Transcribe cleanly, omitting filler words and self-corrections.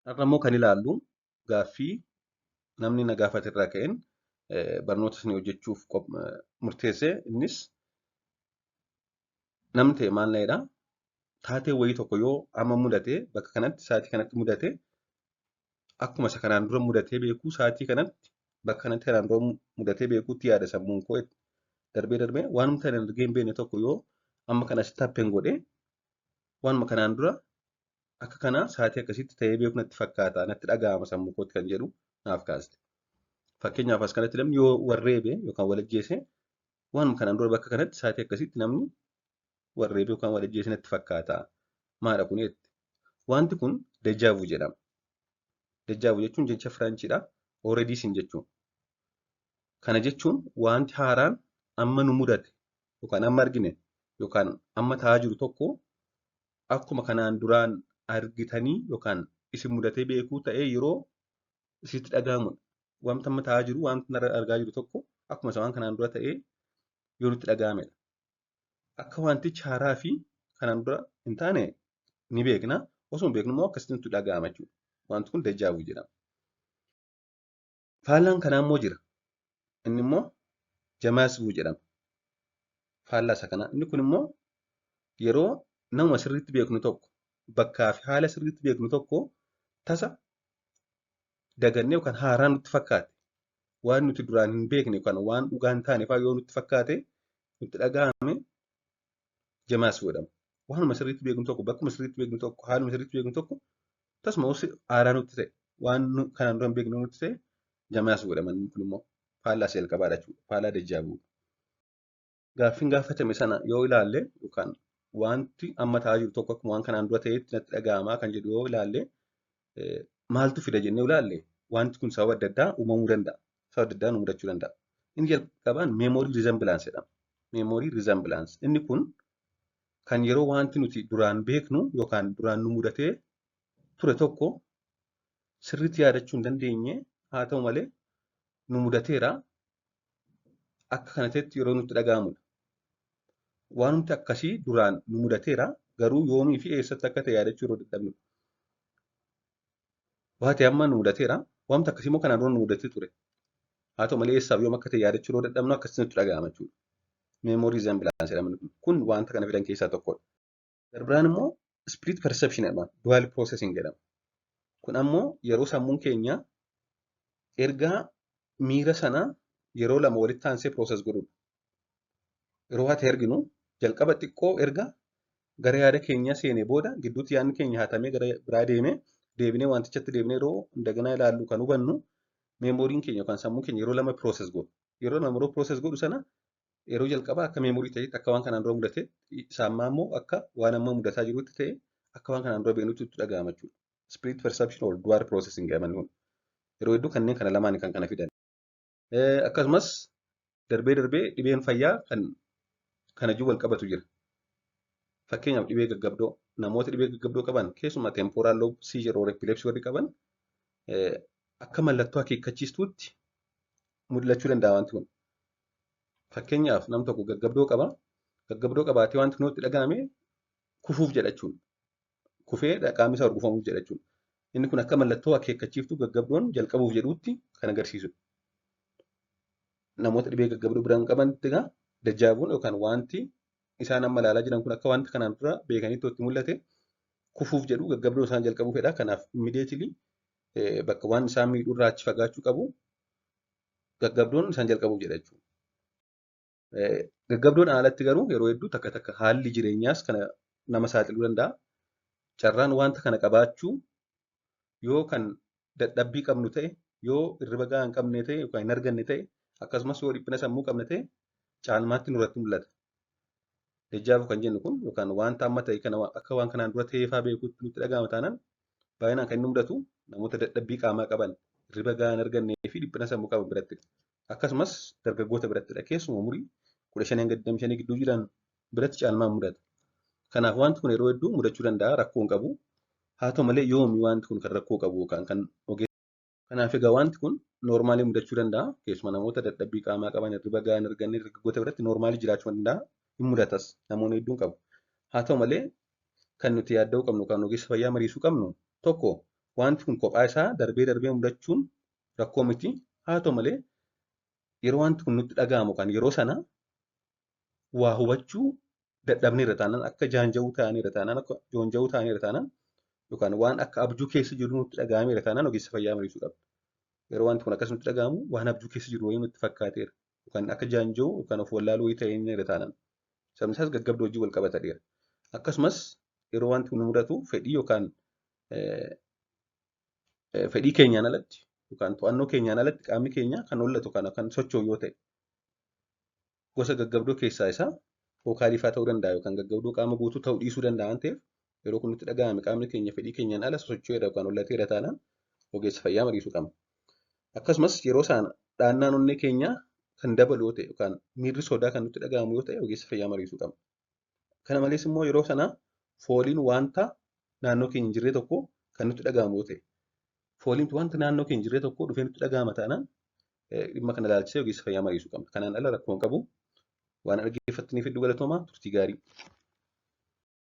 Har'a immoo kan ilaallu gaaffii namni na gaafate irraa ka'een barnoota isin hojjechuuf murteesse. Innis namni ta'e maal na'edha? Taatee wayii tokko yoo amma mudate bakka kanatti sa'aatii kanatti mudate akkuma isa kanaan dura mudatee beekuu sa'aatii kanatti bakka kanatti kanaan dura mudatee beekuutti yaada sammuun koo darbee darbee waanuma kana argee hin beekne tokko yoo amma kana asitti hapheen godhee waanuma kanaan dura akka kanaa sa'aatii akkasitti ta'ee beeku natti fakkaata natti dhaga'ama sammuu kootti kan jedhu naaf kaaste. Fakkeenyaaf as kanatti namni yoo warreebe yookaan wal ajjeese waanuma kanaan dura bakka kanatti sa'aatii akkasitti namni warreebe yookaan wal ajjeese natti fakkaata. Maadha kun jetti. Wanti kun dejaavuu jedhama. Dejaavuu jechuun jecha Firaanchiidha. Already sin jechuun. Kana jechuun wanti haaraan amma nu mudate yookaan amma argine yookaan amma ta'aa jiru tokko akkuma kanaan duraan argitanii yookaan isin mudatee beekuu ta'ee yeroo isitti dhaga'amudha. Wanta amma ta'aa jiru wanta argaa jiru tokko akkuma isa waan kanaan dura ta'ee yoo nutti dhaga'amedha. Akka wantichi haaraa fi kanaan dura hin taane ni beekna. Osoo hin beeknu immoo akkasitti nutti dhaga'ama jechuudha. Wanti kun dejaavuu jedhama. Faallaan kanaa immoo jira. Inni immoo jamaasvuu jedhama. Faallaa isa kanaa. Inni kun immoo yeroo nama sirriitti beeknu tokko bakkaa fi haala sirriitti beeknu tokko tasa dagannee yookaan haaraa nutti fakkaate waan nuti duraan hin beekne yookaan waan dhugaa hin taane fa'aa yoo nutti fakkaate nutti dhaga'ame jamaasvuu jedhama. Waanuma sirriitti beeknu tokko bakkuma sirriitti beeknu tokko haaluma sirriitti beeknu tokko tasuma haaraa nutti ta'e waan kanaan dura hin beekne nutti ta'e jamaasvuu jedhama. Inni kun immoo faallaa isa jalqabaadha jechuudha. Faallaa dejaavuu. Gaaffiin gaafatame sana yoo ilaalle yookaan wanti amma ta'aa jiru tokko akkuma waan kanaan dura ta'etti natti dhaga'amaa kan jedhu yoo ilaalle maaltu fida jennee ilaalle wanti kun sababa adda addaa uumamuu danda'a. Sababa adda addaa nu mudachuu danda'a. Inni jalqabaan meemoorii riizambilaansii jedhama. Meemoorii riizambilaansii. Inni kun kan yeroo wanti nuti duraan beeknu yookaan duraan nu mudatee ture tokko sirriitti yaadachuu hin dandeenye haa ta'u malee nu mudateera akka kana ta'etti yeroo nutti dhaga'amudha. Waanumti akkasii duraan nu mudateera garuu yoomii fi eessatti akka ta'e yaadachuu yeroo dadhabnudha. Waanti amma nu mudateera waanti akkasii immoo kanaan dura nu mudatee ture. Haa ta'u malee eessaaf yoom akka ta'e yaadachuu yeroo dadhabnu akkasitti nutti dhaga'ama jechuudha. Meemoorii riizambilaansii jedhama. Kun wanta kana fidan keessaa tokkodha. Darbiraan immoo spiriit perception jedhama. Dual processing jedhama. Kun ammoo yeroo sammuun keenya ergaa miira sanaa yeroo lama walitti aansee process godhudha. Yeroo ati arginu jalqaba xiqqoo erga gara yaada keenya seenee booda gidduutti yaadni keenya hatamee gara biraa deebinee wantichatti deebinee yeroo daganaa ilaallu kan hubannu meemoriin keenya yookaan sammuun keenya yeroo lama process godhu. Yeroo lama yeroo process godhu sana yeroo jalqabaa akka meemorii ta'etti akka waan kanaan dura mudate saammaa immoo akka waan amma mudataa jirutti ta'e akka waan kanaan dura beeknutti itti dhaga'ama jechuudha. Spirit perception or dual processing jedhaman kun yeroo hedduu kanneen kana lamaan kan kana fidan. Akkasumas darbee dhibeen fayyaa kan kana jiru wal qabatu jira. Fakkeenyaaf dhibee gaggabdoo namoota dhibee gaggabdoo qaban keessumaa temporaal lobe seizure or epilepsy warri qaban akka mallattoo akeekkachiistuutti mul'achuu danda'a wanti kun. Fakkeenyaaf nam tokko gaggabdoo qaba. Gaggabdoo qabaatee wanti nutti dhaga'ame kufuuf jedha jechuudha. Kufee qaamni isaa horgufamuuf jedha jechuudha. Inni kun akka mallattoo akeekkachiiftuu gaggabdoon jalqabuuf jedhuutti kan agarsiisudha. Namoota dhibee gaggabdoo biraan qabanitti egaa dajjaabuun yookaan wanti isaan amma ilaalaa jiran kun akka wanta kanaan dura beekanitti itti mul'ate kufuuf jedhu gaggabdoo isaan jalqabuufidha. Kanaaf immediately bakka waan isaan miidhuu irraa achi fagaachuu qabu gaggabdoon isaan jalqabuuf jedha jechuudha. Gaggabdoon alatti garuu yeroo hedduu takka haalli jireenyaas kana nama saaxiluu danda'a. Carraan wanta kana qabaachuu yoo kan dadhabbii qabnu ta'e yoo hirriba gahaa hin qabne ta'e yookaan hin arganne ta'e akkasumas yoo dhiphina sammuu qabne ta'e caalmaatti nurratti mul'ata. Dejaavuu kan jennu kun yookaan wanta amma ta'e kana akka waan kanaan dura ta'ee fa'aa beekuutti nutti dhaga'ama taanaan baay'inaan kan inni mudatu namoota dadhabbii qaamaa qaban hirriba gahaa hin argannee fi dhiphina sammuu qaban birattidha. Akkasumas dargaggoota birattidha. Keessumaa umurii 15-25 gidduu jiran biratti caalmaan mudata. Kanaaf wanti kun yeroo hedduu mudachuu danda'a rakkoo hin qabu. Haa ta'u malee yoomi wanti kun kan rakkoo qabu yookaan kan ogeessa. Kanaaf egaa wanti kun noormaalii mudachuu danda'a. Keessumaa namoota dadhabbii qaamaa qaban hirriba gahaa hin arganne dargaggoota biratti noormaalii jiraachuu danda'a. Hin mudatas namoonni hedduun qabu. Haa ta'u malee kan nuti yaadda'uu qabnu kan ogeessa fayyaa mariisuu qabnu tokko wanti kun kophaa isaa darbee mudachuun rakkoo miti. Haa ta'u malee yeroo wanti kun nutti dhaga'amu kan yeroo sana waa hubachuu dadhabneerra taanaan akka jaanja'uu ta'aniirra taanaan akka joonja'uu ta'aniirra taanaan yookaan waan akka abjuu keessa jiru nutti dhaga'ameera taanaan ogeessa fayyaa mariisuu qabna. Yeroo wanti kun akkas nutti dhaga'amu waan abjuu keessa jiru wayii nutti fakkaateera yookaan akka jaanja'uu yookaan of wallaaluu wayii ta'eera taanaan sababni isaas gaggabdoo wajjin wal qabataadheera. Akkasumas yeroo wanti kun nu mudatu fedhii yookaan fedhii keenyaan alatti yookaan to'annoo keenyaan alatti qaamni keenya kan hollatu kan socho'u yoo ta'e gosa gaggabdoo keessaa isaa vookaalifaa ta'uu danda'a yookaan gaggabdoo qaama guutuu ta'uu dhiisuu danda'a waan ta'eef yeroo kun nutti dhaga'ame qaamni keenya fedhii keenyaan ala socho'eera yookaan hollateera taanaan ogeessa fayyaa mariisuu qabna. Akkasumas yeroo isaan dhaannaan onnee keenyaa kan dabalu yoo ta'e yookaan miirri sodaa kan nutti dhaga'amu yoo ta'e ogeessa fayyaa mariisuu qabna. Kana malees immoo yeroo sana fooliin wanta naannoo keenya hin jirre tokko kan nutti dhaga'amu yoo ta'e fooliin wanta naannoo keenya hin jirre tokko dhufee nutti dhaga'ama taanaan dhimma kana ilaalchisee ogeessa fayyaa mariisuu qabna. Kanaan ala rakkoo hin qabu. Waan dhaggeeffattaniif hedduu galatoomaa turtii gaarii.